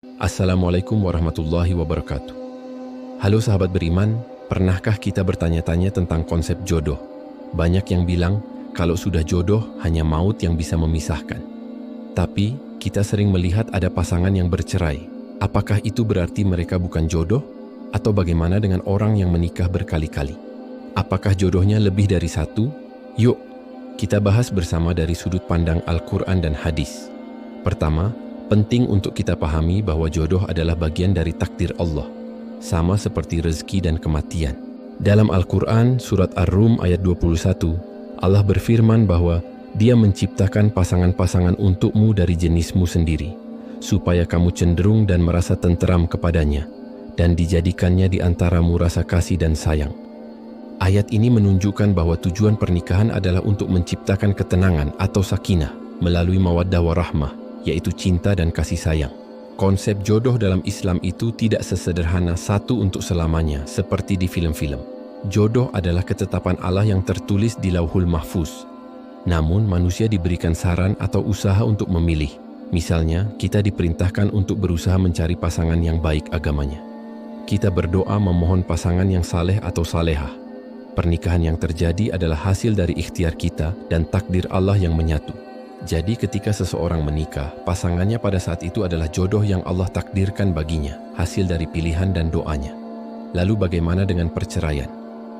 Assalamualaikum warahmatullahi wabarakatuh. Halo sahabat beriman, pernahkah kita bertanya-tanya tentang konsep jodoh? Banyak yang bilang kalau sudah jodoh hanya maut yang bisa memisahkan. Tapi kita sering melihat ada pasangan yang bercerai. Apakah itu berarti mereka bukan jodoh? Atau bagaimana dengan orang yang menikah berkali-kali? Apakah jodohnya lebih dari satu? Yuk, kita bahas bersama dari sudut pandang Al-Quran dan hadis. Pertama, penting untuk kita pahami bahwa jodoh adalah bagian dari takdir Allah, sama seperti rezeki dan kematian. Dalam Al-Quran, surat Ar-Rum ayat 21, Allah berfirman bahwa Dia menciptakan pasangan-pasangan untukmu dari jenismu sendiri, supaya kamu cenderung dan merasa tenteram kepadanya, dan dijadikannya di antaramu rasa kasih dan sayang. Ayat ini menunjukkan bahwa tujuan pernikahan adalah untuk menciptakan ketenangan atau sakinah melalui mawaddah warahmah, yaitu cinta dan kasih sayang. Konsep jodoh dalam Islam itu tidak sesederhana satu untuk selamanya seperti di film-film. Jodoh adalah ketetapan Allah yang tertulis di Lauhul Mahfuz. Namun manusia diberikan saran atau usaha untuk memilih. Misalnya, kita diperintahkan untuk berusaha mencari pasangan yang baik agamanya. Kita berdoa memohon pasangan yang saleh atau salehah. Pernikahan yang terjadi adalah hasil dari ikhtiar kita dan takdir Allah yang menyatu. Jadi ketika seseorang menikah, pasangannya pada saat itu adalah jodoh yang Allah takdirkan baginya, hasil dari pilihan dan doanya. Lalu bagaimana dengan perceraian?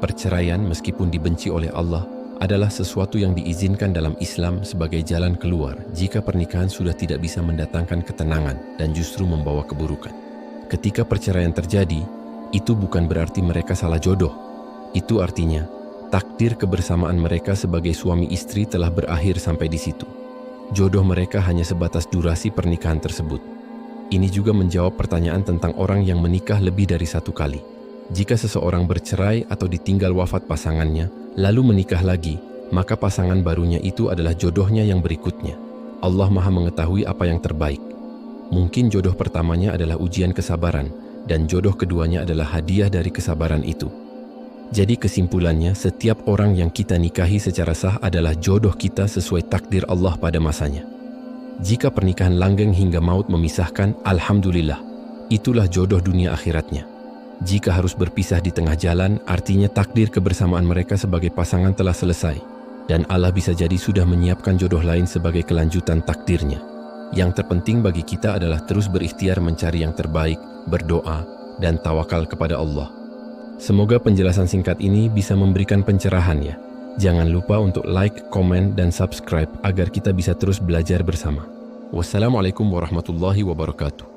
Perceraian meskipun dibenci oleh Allah adalah sesuatu yang diizinkan dalam Islam sebagai jalan keluar jika pernikahan sudah tidak bisa mendatangkan ketenangan dan justru membawa keburukan. Ketika perceraian terjadi, itu bukan berarti mereka salah jodoh. Itu artinya, takdir kebersamaan mereka sebagai suami istri telah berakhir sampai di situ. Jodoh mereka hanya sebatas durasi pernikahan tersebut. Ini juga menjawab pertanyaan tentang orang yang menikah lebih dari satu kali. Jika seseorang bercerai atau ditinggal wafat pasangannya, lalu menikah lagi, maka pasangan barunya itu adalah jodohnya yang berikutnya. Allah Maha mengetahui apa yang terbaik. Mungkin jodoh pertamanya adalah ujian kesabaran, dan jodoh keduanya adalah hadiah dari kesabaran itu. Jadi kesimpulannya, setiap orang yang kita nikahi secara sah adalah jodoh kita sesuai takdir Allah pada masanya. Jika pernikahan langgeng hingga maut memisahkan, alhamdulillah, itulah jodoh dunia akhiratnya. Jika harus berpisah di tengah jalan, artinya takdir kebersamaan mereka sebagai pasangan telah selesai, dan Allah bisa jadi sudah menyiapkan jodoh lain sebagai kelanjutan takdirnya. Yang terpenting bagi kita adalah terus berikhtiar mencari yang terbaik, berdoa, dan tawakal kepada Allah. Semoga penjelasan singkat ini bisa memberikan pencerahan ya. Jangan lupa untuk like, komen, dan subscribe agar kita bisa terus belajar bersama. Wassalamualaikum warahmatullahi wabarakatuh.